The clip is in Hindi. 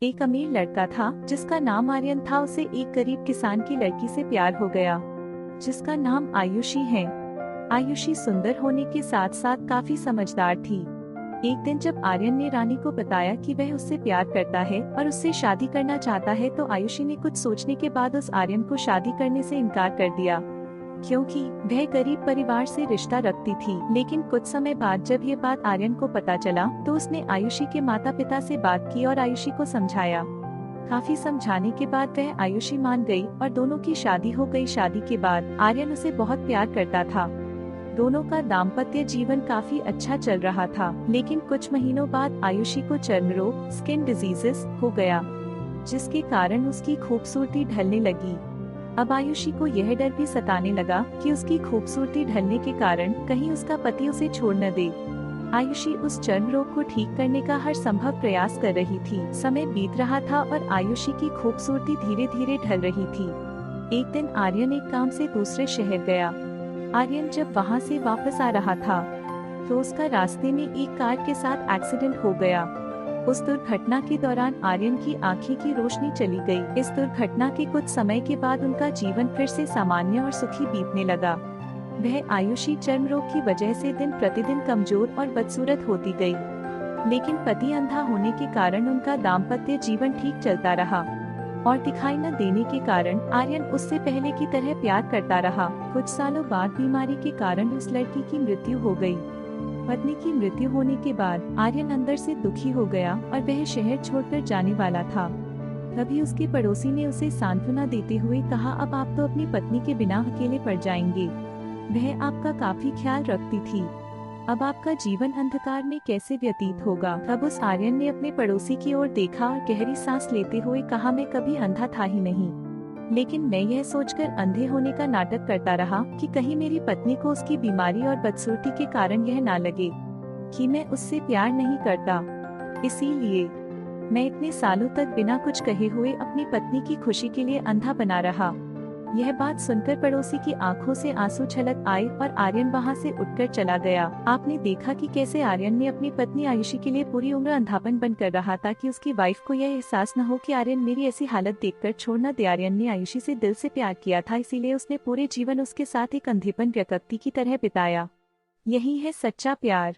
एक अमीर लड़का था जिसका नाम आर्यन था। उसे एक गरीब किसान की लड़की से प्यार हो गया जिसका नाम आयुषी है। आयुषी सुंदर होने के साथ साथ काफी समझदार थी। एक दिन जब आर्यन ने रानी को बताया कि वह उससे प्यार करता है और उससे शादी करना चाहता है, तो आयुषी ने कुछ सोचने के बाद उस आर्यन को शादी करने से इनकार कर दिया, क्योंकि वह गरीब परिवार से रिश्ता रखती थी। लेकिन कुछ समय बाद जब ये बात आर्यन को पता चला, तो उसने आयुषी के माता पिता से बात की और आयुषी को समझाया। काफी समझाने के बाद वह आयुषी मान गई और दोनों की शादी हो गई। शादी के बाद आर्यन उसे बहुत प्यार करता था। दोनों का दाम्पत्य जीवन काफी अच्छा चल रहा था। लेकिन कुछ महीनों बाद आयुषी को चर्म रोग स्किन डिजीजेस हो गया, जिसके कारण उसकी खूबसूरती ढलने लगी। अब आयुषी को यह डर भी सताने लगा कि उसकी खूबसूरती ढलने के कारण कहीं उसका पति उसे छोड़ न दे। आयुषी उस चर्म रोग को ठीक करने का हर संभव प्रयास कर रही थी। समय बीत रहा था और आयुषी की खूबसूरती धीरे धीरे ढल रही थी। एक दिन आर्यन एक काम से दूसरे शहर गया। आर्यन जब वहाँ से वापस आ रहा था, तो उसका रास्ते में एक कार के साथ एक्सीडेंट हो गया। उस दुर्घटना के दौरान आर्यन की आंखें की रोशनी चली गई। इस दुर्घटना के कुछ समय के बाद उनका जीवन फिर से सामान्य और सुखी बीतने लगा। वह आयुषी चर्म रोग की वजह से दिन प्रतिदिन कमजोर और बदसूरत होती गई। लेकिन पति अंधा होने के कारण उनका दाम्पत्य जीवन ठीक चलता रहा और दिखाई न देने के कारण आर्यन उससे पहले की तरह प्यार करता रहा। कुछ सालों बाद बीमारी के कारण उस लड़की की मृत्यु हो गई। पत्नी की मृत्यु होने के बाद आर्यन अंदर से दुखी हो गया और वह शहर छोड़कर जाने वाला था। तभी उसके पड़ोसी ने उसे सांत्वना देते हुए कहा, अब आप तो अपनी पत्नी के बिना अकेले पड़ जाएंगे। वह आपका काफी ख्याल रखती थी। अब आपका जीवन अंधकार में कैसे व्यतीत होगा। तब उस आर्यन ने अपने पड़ोसी की ओर देखा और गहरी सांस लेते हुए कहा, मैं कभी अंधा था ही नहीं, लेकिन मैं यह सोचकर अंधे होने का नाटक करता रहा कि कहीं मेरी पत्नी को उसकी बीमारी और बदसूरती के कारण यह ना लगे कि मैं उससे प्यार नहीं करता। इसीलिए मैं इतने सालों तक बिना कुछ कहे हुए अपनी पत्नी की खुशी के लिए अंधा बना रहा। यह बात सुनकर पड़ोसी की आंखों से आंसू छलक आए और आर्यन वहां से उठकर चला गया। आपने देखा कि कैसे आर्यन ने अपनी पत्नी आयुषी के लिए पूरी उम्र अंधापन बन कर रहा था कि उसकी वाइफ को यह एहसास न हो कि आर्यन मेरी ऐसी हालत देखकर छोड़ न दे। आर्यन ने आयुषी से दिल से प्यार किया था, इसीलिए उसने पूरे जीवन उसके साथ एक अंधेपन व्यक्ति की तरह बिताया। यही है सच्चा प्यार।